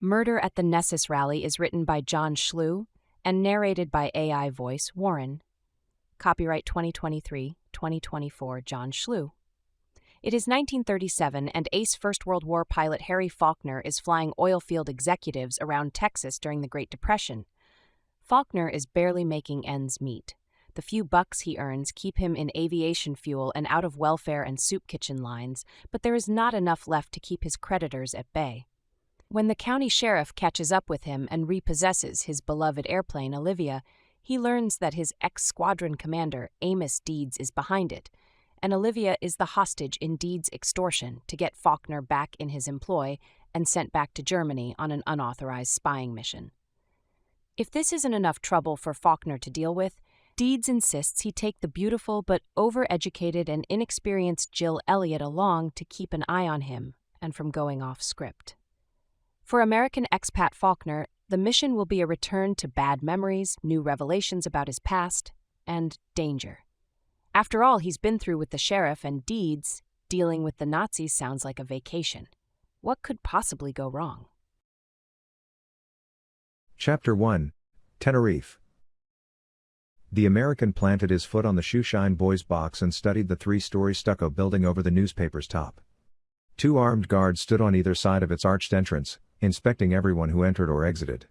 Murder at the Nessus rally is written by John Schlue and narrated by AI voice Warren. Copyright 2023-2024 John Schlue. It is 1937 and ace First World War pilot Harry Falkner is flying oil field executives around Texas during the Great Depression. Falkner is barely making ends meet. The few bucks he earns keep him in aviation fuel and out of welfare and soup kitchen lines, but there is not enough left to keep his creditors at bay. When the county sheriff catches up with him and repossesses his beloved airplane, Olivia, he learns that his ex-squadron commander, Amos Deeds, is behind it, and Olivia is the hostage in Deeds' extortion to get Falkner back in his employ and sent back to Germany on an unauthorized spying mission. If this isn't enough trouble for Falkner to deal with, Deeds insists he take the beautiful but overeducated and inexperienced Jill Elliott along to keep an eye on him and from going off script. For American expat Falkner, the mission will be a return to bad memories, new revelations about his past, and danger. After all he's been through with the sheriff and Deeds, dealing with the Nazis sounds like a vacation. What could possibly go wrong? Chapter 1, Tenerife. The American planted his foot on the shoeshine boy's box and studied the three-story stucco building over the newspaper's top. Two armed guards stood on either side of its arched entrance, inspecting everyone who entered or exited.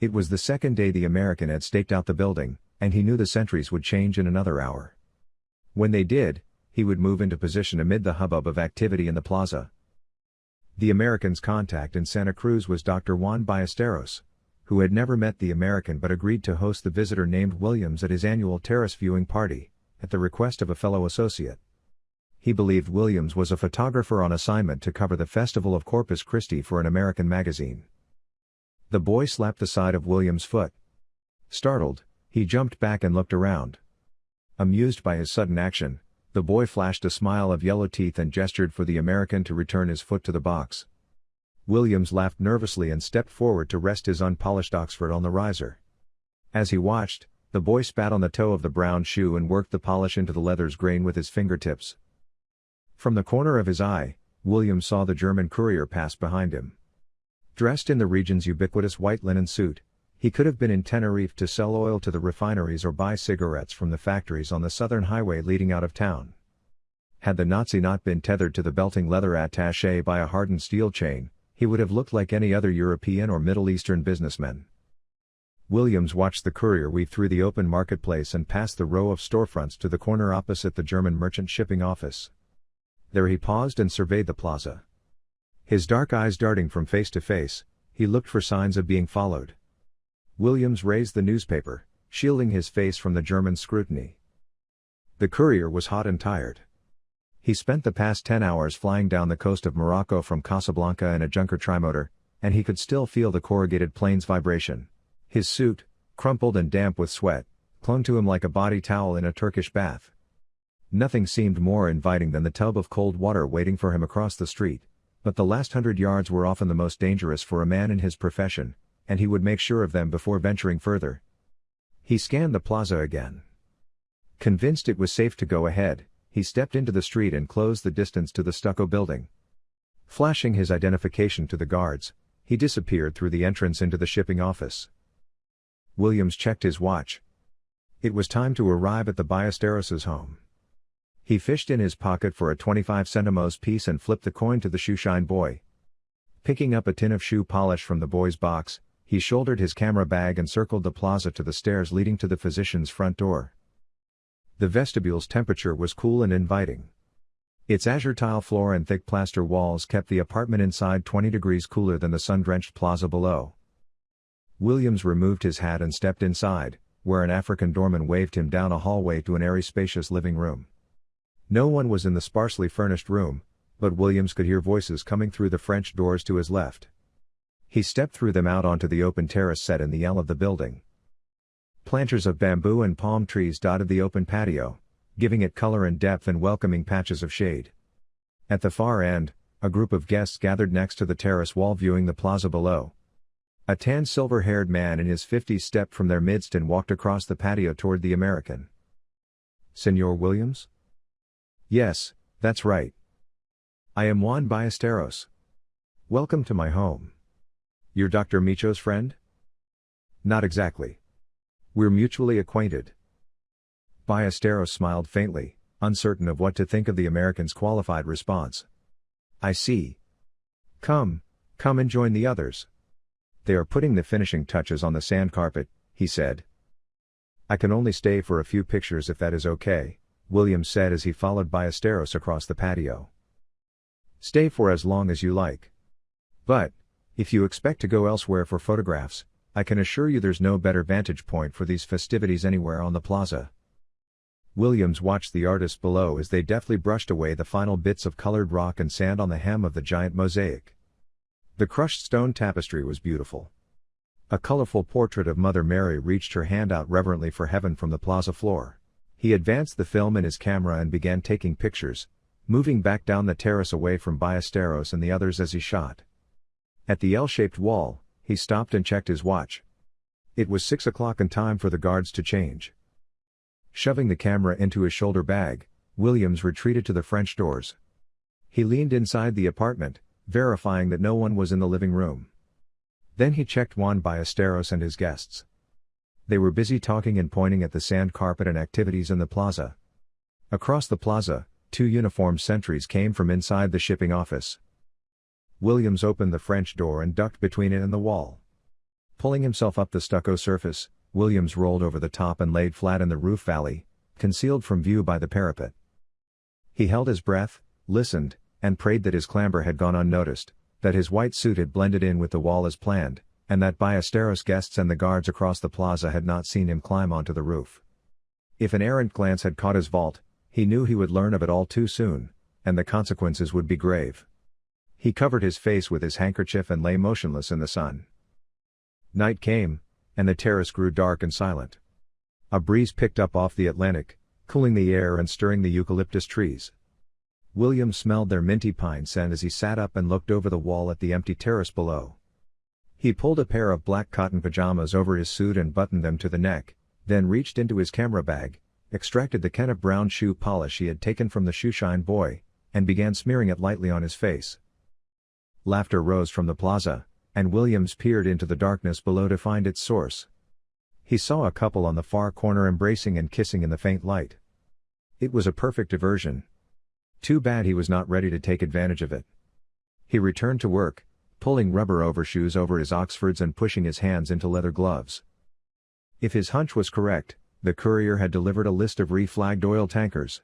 It was the second day the American had staked out the building, and he knew the sentries would change in another hour. When they did, he would move into position amid the hubbub of activity in the plaza. The American's contact in Santa Cruz was Dr. Juan Ballesteros, who had never met the American but agreed to host the visitor named Williams at his annual terrace viewing party, at the request of a fellow associate. He believed Williams was a photographer on assignment to cover the Festival of Corpus Christi for an American magazine. The boy slapped the side of Williams' foot. Startled, he jumped back and looked around. Amused by his sudden action, the boy flashed a smile of yellow teeth and gestured for the American to return his foot to the box. Williams laughed nervously and stepped forward to rest his unpolished Oxford on the riser. As he watched, the boy spat on the toe of the brown shoe and worked the polish into the leather's grain with his fingertips. From the corner of his eye, Williams saw the German courier pass behind him. Dressed in the region's ubiquitous white linen suit, he could have been in Tenerife to sell oil to the refineries or buy cigarettes from the factories on the southern highway leading out of town. Had the Nazi not been tethered to the belting leather attaché by a hardened steel chain, he would have looked like any other European or Middle Eastern businessman. Williams watched the courier weave through the open marketplace and past the row of storefronts to the corner opposite the German merchant shipping office. There he paused and surveyed the plaza. His dark eyes darting from face to face, he looked for signs of being followed. Williams raised the newspaper, shielding his face from the German scrutiny. The courier was hot and tired. He spent the past 10 hours flying down the coast of Morocco from Casablanca in a Junker trimotor, and he could still feel the corrugated plane's vibration. His suit, crumpled and damp with sweat, clung to him like a body towel in a Turkish bath. Nothing seemed more inviting than the tub of cold water waiting for him across the street, but the last 100 yards were often the most dangerous for a man in his profession, and he would make sure of them before venturing further. He scanned the plaza again. Convinced it was safe to go ahead, he stepped into the street and closed the distance to the stucco building. Flashing his identification to the guards, he disappeared through the entrance into the shipping office. Williams checked his watch. It was time to arrive at the Ballesteros' home. He fished in his pocket for a 25 centimos piece and flipped the coin to the shoeshine boy. Picking up a tin of shoe polish from the boy's box, he shouldered his camera bag and circled the plaza to the stairs leading to the physician's front door. The vestibule's temperature was cool and inviting. Its azure tile floor and thick plaster walls kept the apartment inside 20 degrees cooler than the sun-drenched plaza below. Williams removed his hat and stepped inside, where an African doorman waved him down a hallway to an airy, spacious living room. No one was in the sparsely furnished room, but Williams could hear voices coming through the French doors to his left. He stepped through them out onto the open terrace set in the L of the building. Planters of bamboo and palm trees dotted the open patio, giving it color and depth and welcoming patches of shade. At the far end, a group of guests gathered next to the terrace wall viewing the plaza below. A tan silver-haired man in his 50s stepped from their midst and walked across the patio toward the American. "Senor Williams?" "Yes, that's right. I am Juan Ballesteros. Welcome to my home." You're Dr. Micho's friend? Not exactly. We're mutually acquainted. Ballesteros smiled faintly, uncertain of what to think of the American's qualified response. I see. Come and join the others. They are putting the finishing touches on the sand carpet, he said. I can only stay for a few pictures if that is okay, Williams said as he followed Ballesteros across the patio. Stay for as long as you like. But, if you expect to go elsewhere for photographs, I can assure you there's no better vantage point for these festivities anywhere on the plaza. Williams watched the artists below as they deftly brushed away the final bits of colored rock and sand on the hem of the giant mosaic. The crushed stone tapestry was beautiful. A colorful portrait of Mother Mary reached her hand out reverently for heaven from the plaza floor. He advanced the film in his camera and began taking pictures, moving back down the terrace away from Ballesteros and the others as he shot. At the L-shaped wall, he stopped and checked his watch. It was 6 o'clock and time for the guards to change. Shoving the camera into his shoulder bag, Williams retreated to the French doors. He leaned inside the apartment, verifying that no one was in the living room. Then he checked Juan Ballesteros and his guests. They were busy talking and pointing at the sand carpet and activities in the plaza. Across the plaza, 2 uniformed sentries came from inside the shipping office. Williams opened the French door and ducked between it and the wall. Pulling himself up the stucco surface, Williams rolled over the top and laid flat in the roof valley, concealed from view by the parapet. He held his breath, listened, and prayed that his clamber had gone unnoticed, that his white suit had blended in with the wall as planned, and that Ballesteros' guests and the guards across the plaza had not seen him climb onto the roof. If an errant glance had caught his vault, he knew he would learn of it all too soon, and the consequences would be grave. He covered his face with his handkerchief and lay motionless in the sun. Night came, and the terrace grew dark and silent. A breeze picked up off the Atlantic, cooling the air and stirring the eucalyptus trees. William smelled their minty pine scent as he sat up and looked over the wall at the empty terrace below. He pulled a pair of black cotton pajamas over his suit and buttoned them to the neck, then reached into his camera bag, extracted the can of brown shoe polish he had taken from the shoeshine boy, and began smearing it lightly on his face. Laughter rose from the plaza, and Williams peered into the darkness below to find its source. He saw a couple on the far corner embracing and kissing in the faint light. It was a perfect diversion. Too bad he was not ready to take advantage of it. He returned to work, pulling rubber overshoes over his Oxfords and pushing his hands into leather gloves. If his hunch was correct, the courier had delivered a list of reflagged oil tankers.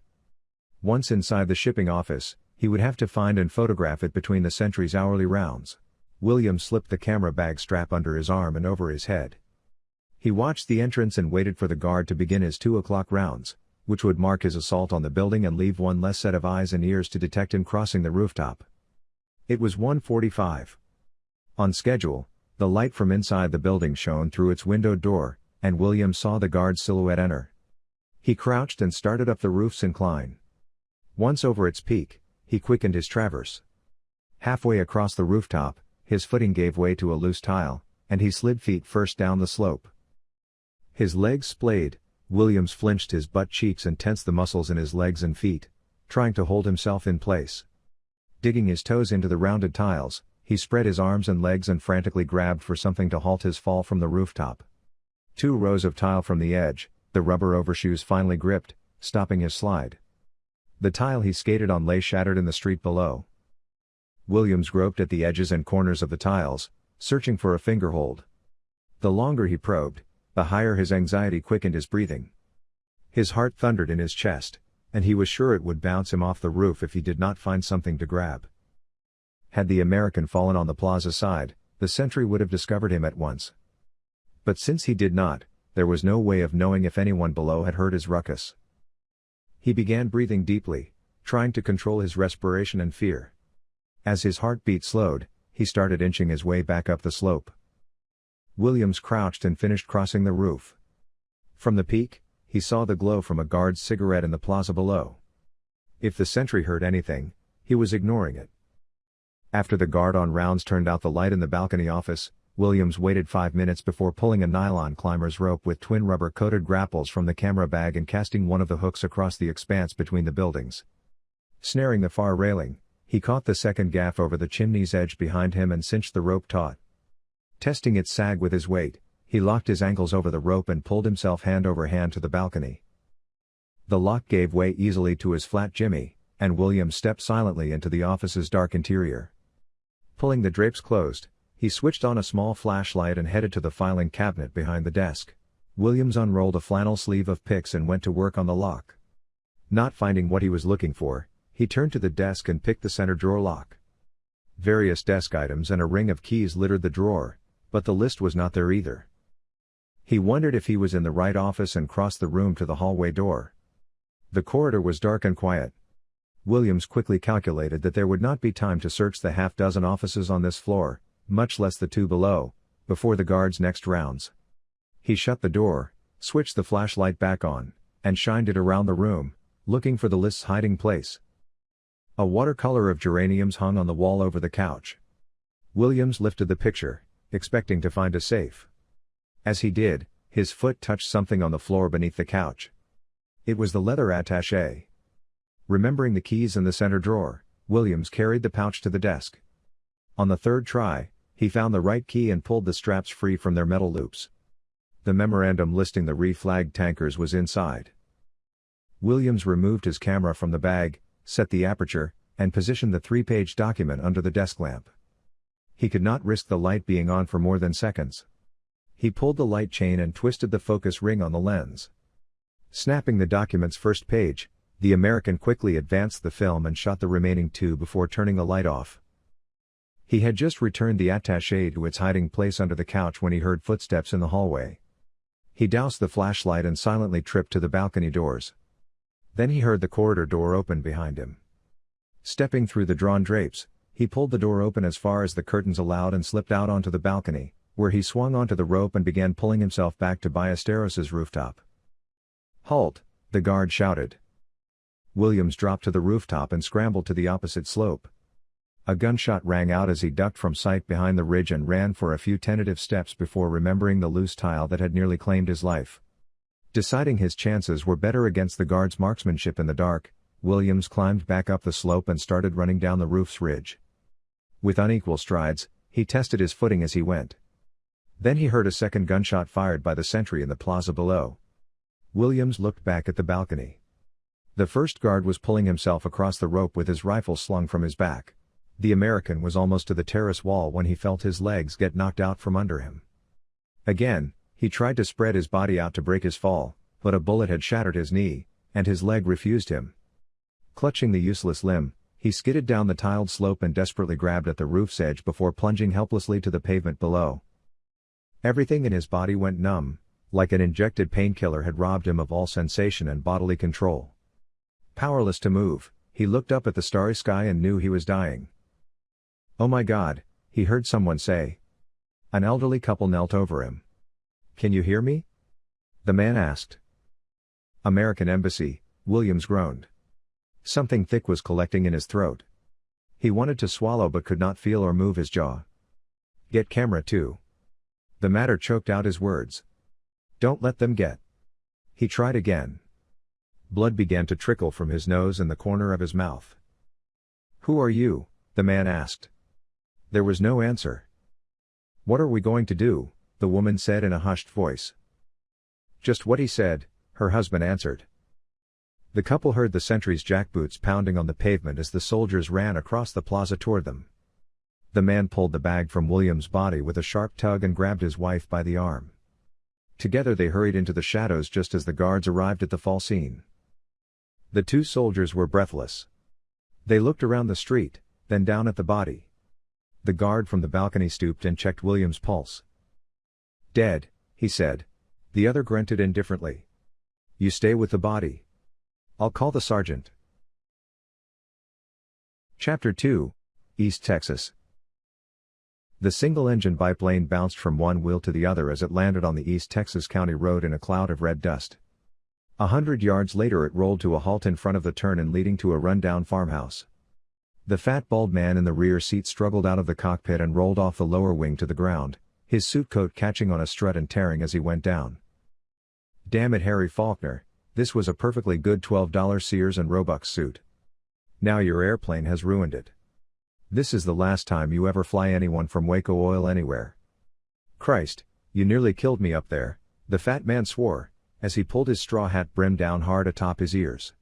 Once inside the shipping office, he would have to find and photograph it between the sentries' hourly rounds. William slipped the camera bag strap under his arm and over his head. He watched the entrance and waited for the guard to begin his 2 o'clock rounds, which would mark his assault on the building and leave one less set of eyes and ears to detect him crossing the rooftop. It was 1:45. On schedule, the light from inside the building shone through its windowed door, and William saw the guard's silhouette enter. He crouched and started up the roof's incline. Once over its peak, he quickened his traverse. Halfway across the rooftop, his footing gave way to a loose tile, and he slid feet first down the slope. His legs splayed, Williams flinched his butt cheeks and tensed the muscles in his legs and feet, trying to hold himself in place. Digging his toes into the rounded tiles, he spread his arms and legs and frantically grabbed for something to halt his fall from the rooftop. 2 rows of tile from the edge, the rubber overshoes finally gripped, stopping his slide. The tile he skated on lay shattered in the street below. Williams groped at the edges and corners of the tiles, searching for a fingerhold. The longer he probed, the higher his anxiety quickened his breathing. His heart thundered in his chest, and he was sure it would bounce him off the roof if he did not find something to grab. Had the American fallen on the plaza side, the sentry would have discovered him at once. But since he did not, there was no way of knowing if anyone below had heard his ruckus. He began breathing deeply, trying to control his respiration and fear. As his heartbeat slowed, he started inching his way back up the slope. Williams crouched and finished crossing the roof. From the peak, he saw the glow from a guard's cigarette in the plaza below. If the sentry heard anything, he was ignoring it. After the guard on rounds turned out the light in the balcony office, Williams waited 5 minutes before pulling a nylon climber's rope with twin rubber-coated grapples from the camera bag and casting one of the hooks across the expanse between the buildings. Snaring the far railing, he caught the second gaff over the chimney's edge behind him and cinched the rope taut. Testing its sag with his weight, he locked his ankles over the rope and pulled himself hand over hand to the balcony. The lock gave way easily to his flat jimmy, and Williams stepped silently into the office's dark interior. Pulling the drapes closed, he switched on a small flashlight and headed to the filing cabinet behind the desk. Williams unrolled a flannel sleeve of picks and went to work on the lock. Not finding what he was looking for, he turned to the desk and picked the center drawer lock. Various desk items and a ring of keys littered the drawer, but the list was not there either. He wondered if he was in the right office and crossed the room to the hallway door. The corridor was dark and quiet. Williams quickly calculated that there would not be time to search the half-dozen offices on this floor, much less the two below, before the guard's next rounds. He shut the door, switched the flashlight back on, and shined it around the room, looking for the list's hiding place. A watercolor of geraniums hung on the wall over the couch. Williams lifted the picture, expecting to find a safe. As he did, his foot touched something on the floor beneath the couch. It was the leather attaché. Remembering the keys in the center drawer, Williams carried the pouch to the desk. On the third try, he found the right key and pulled the straps free from their metal loops. The memorandum listing the reflagged tankers was inside. Williams removed his camera from the bag, set the aperture, and positioned the 3-page document under the desk lamp. He could not risk the light being on for more than seconds. He pulled the light chain and twisted the focus ring on the lens. Snapping the document's first page, the American quickly advanced the film and shot the remaining two before turning the light off. He had just returned the attaché to its hiding place under the couch when he heard footsteps in the hallway. He doused the flashlight and silently tripped to the balcony doors. Then he heard the corridor door open behind him. Stepping through the drawn drapes, he pulled the door open as far as the curtains allowed and slipped out onto the balcony, where he swung onto the rope and began pulling himself back to Ballesteros' rooftop. "Halt!" the guard shouted. Williams dropped to the rooftop and scrambled to the opposite slope. A gunshot rang out as he ducked from sight behind the ridge and ran for a few tentative steps before remembering the loose tile that had nearly claimed his life. Deciding his chances were better against the guard's marksmanship in the dark, Williams climbed back up the slope and started running down the roof's ridge. With unequal strides, he tested his footing as he went. Then he heard a second gunshot fired by the sentry in the plaza below. Williams looked back at the balcony. The first guard was pulling himself across the rope with his rifle slung from his back. The American was almost to the terrace wall when he felt his legs get knocked out from under him. Again, he tried to spread his body out to break his fall, but a bullet had shattered his knee, and his leg refused him. Clutching the useless limb, he skidded down the tiled slope and desperately grabbed at the roof's edge before plunging helplessly to the pavement below. Everything in his body went numb, like an injected painkiller had robbed him of all sensation and bodily control. Powerless to move, he looked up at the starry sky and knew he was dying. "Oh my God," he heard someone say. An elderly couple knelt over him. "Can you hear me?" the man asked. "American Embassy," Williams groaned. Something thick was collecting in his throat. He wanted to swallow but could not feel or move his jaw. "Get camera too." The matter choked out his words. "Don't let them get." He tried again. Blood began to trickle from his nose and the corner of his mouth. "Who are you?" the man asked. There was no answer. "What are we going to do?" the woman said in a hushed voice. "Just what he said," her husband answered. The couple heard the sentry's jackboots pounding on the pavement as the soldiers ran across the plaza toward them. The man pulled the bag from Williams' body with a sharp tug and grabbed his wife by the arm. Together they hurried into the shadows just as the guards arrived at the fall scene. The two soldiers were breathless. They looked around the street, then down at the body. The guard from the balcony stooped and checked Williams' pulse. "Dead," he said. The other grunted indifferently. "You stay with the body. I'll call the sergeant." Chapter 2, East Texas. The single-engine biplane bounced from one wheel to the other as it landed on the East Texas County Road in a cloud of red dust. 100 yards later it rolled to a halt in front of the turn-in leading to a run-down farmhouse. The fat bald man in the rear seat struggled out of the cockpit and rolled off the lower wing to the ground, his suit coat catching on a strut and tearing as he went down. "Damn it, Harry Falkner, this was a perfectly good $12 Sears and Roebuck suit. Now your airplane has ruined it. This is the last time you ever fly anyone from Waco Oil anywhere." Christ, you nearly killed me up there, the fat man swore, as he pulled his straw hat brim down hard atop his ears.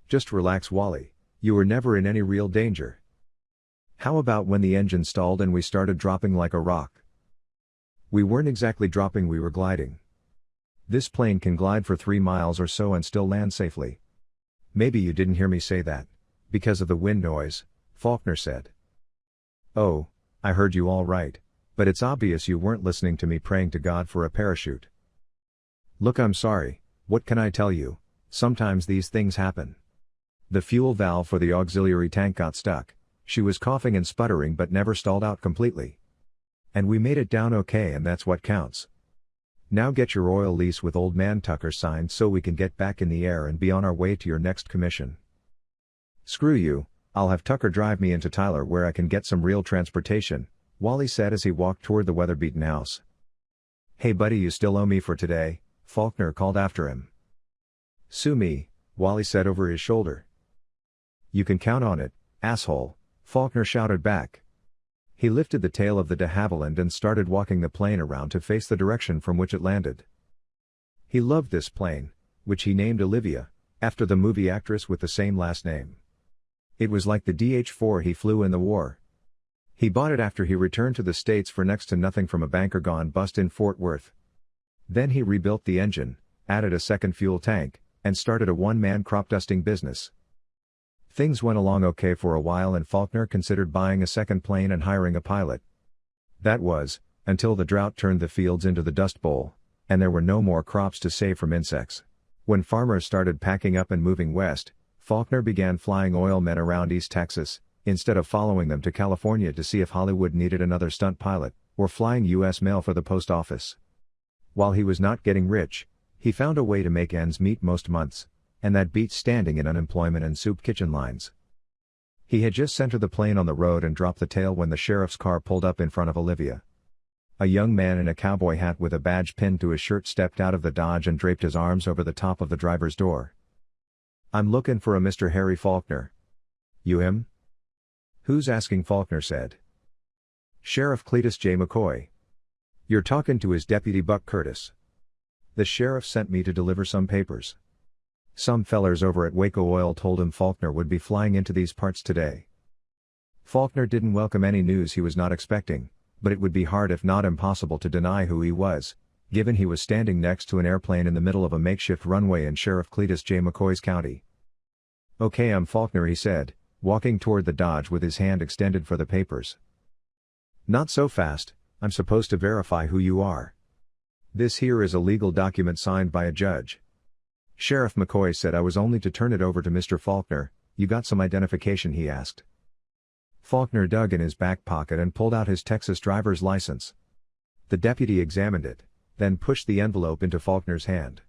Just relax, Wally, you were never in any real danger. How about when the engine stalled and we started dropping like a rock? We weren't exactly dropping, we were gliding. This plane can glide for 3 miles or so and still land safely. Maybe you didn't hear me say that, because of the wind noise, Falkner said. Oh, I heard you all right, but it's obvious you weren't listening to me praying to God for a parachute. Look, I'm sorry, what can I tell you? Sometimes these things happen. The fuel valve for the auxiliary tank got stuck. She was coughing and sputtering but never stalled out completely. And we made it down okay, and that's what counts. Now get your oil lease with Old Man Tucker signed so we can get back in the air and be on our way to your next commission. Screw you, I'll have Tucker drive me into Tyler where I can get some real transportation, Wally said as he walked toward the weather-beaten house. Hey buddy, you still owe me for today, Falkner called after him. Sue me, Wally said over his shoulder. You can count on it, asshole, Falkner shouted back. He lifted the tail of the de Havilland and started walking the plane around to face the direction from which it landed. He loved this plane, which he named Olivia, after the movie actress with the same last name. It was like the DH-4 he flew in the war. He bought it after he returned to the States for next to nothing from a banker gone bust in Fort Worth. Then he rebuilt the engine, added a second fuel tank, and started a one-man crop dusting business. Things went along okay for a while and Falkner considered buying a second plane and hiring a pilot. That was, until the drought turned the fields into the Dust Bowl, and there were no more crops to save from insects. When farmers started packing up and moving west, Falkner began flying oil men around East Texas, instead of following them to California to see if Hollywood needed another stunt pilot, or flying U.S. mail for the post office. While he was not getting rich, he found a way to make ends meet most months, and that beat standing in unemployment and soup kitchen lines. He had just centered the plane on the road and dropped the tail when the sheriff's car pulled up in front of Olivia. A young man in a cowboy hat with a badge pinned to his shirt stepped out of the Dodge and draped his arms over the top of the driver's door. I'm looking for a Mr. Harry Falkner. You him? Who's asking? Falkner said. Sheriff Cletus J. McCoy. You're talking to his deputy Buck Curtis. The sheriff sent me to deliver some papers. Some fellers over at Waco Oil told him Falkner would be flying into these parts today. Falkner didn't welcome any news he was not expecting, but it would be hard if not impossible to deny who he was, given he was standing next to an airplane in the middle of a makeshift runway in Sheriff Cletus J. McCoy's county. Okay, I'm Falkner, he said, walking toward the Dodge with his hand extended for the papers. Not so fast, I'm supposed to verify who you are. This here is a legal document signed by a judge. Sheriff McCoy said I was only to turn it over to Mr. Falkner. You got some identification, he asked. Falkner dug in his back pocket and pulled out his Texas driver's license. The deputy examined it, then pushed the envelope into Falkner's hand.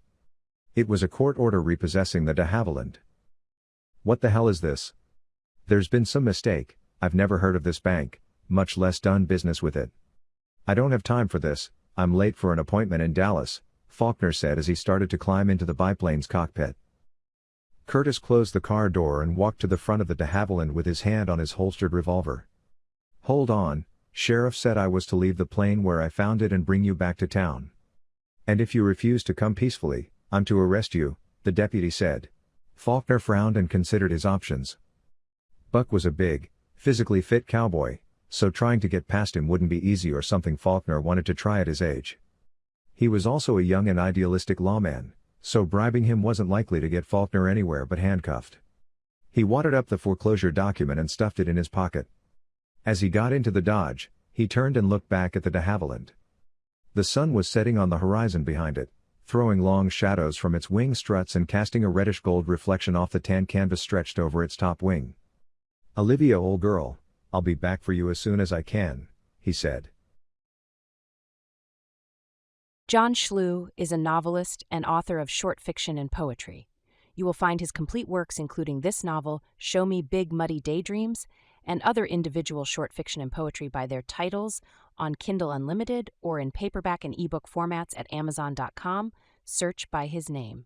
It was a court order repossessing the de Havilland. What the hell is this? There's been some mistake, I've never heard of this bank, much less done business with it. I don't have time for this, I'm late for an appointment in Dallas, Falkner said as he started to climb into the biplane's cockpit. Curtis closed the car door and walked to the front of the de Havilland with his hand on his holstered revolver. Hold on, Sheriff said I was to leave the plane where I found it and bring you back to town. And if you refuse to come peacefully, I'm to arrest you, the deputy said. Falkner frowned and considered his options. Buck was a big, physically fit cowboy, so trying to get past him wouldn't be easy or something Falkner wanted to try at his age. He was also a young and idealistic lawman, so bribing him wasn't likely to get Falkner anywhere but handcuffed. He wadded up the foreclosure document and stuffed it in his pocket. As he got into the Dodge, he turned and looked back at the de Havilland. The sun was setting on the horizon behind it, throwing long shadows from its wing struts and casting a reddish-gold reflection off the tan canvas stretched over its top wing. Olivia, old girl, I'll be back for you as soon as I can, he said. John Schlue is a novelist and author of short fiction and poetry. You will find his complete works, including this novel, Show Me Big Muddy Daydreams, and other individual short fiction and poetry by their titles, on Kindle Unlimited or in paperback and ebook formats at Amazon.com. Search by his name.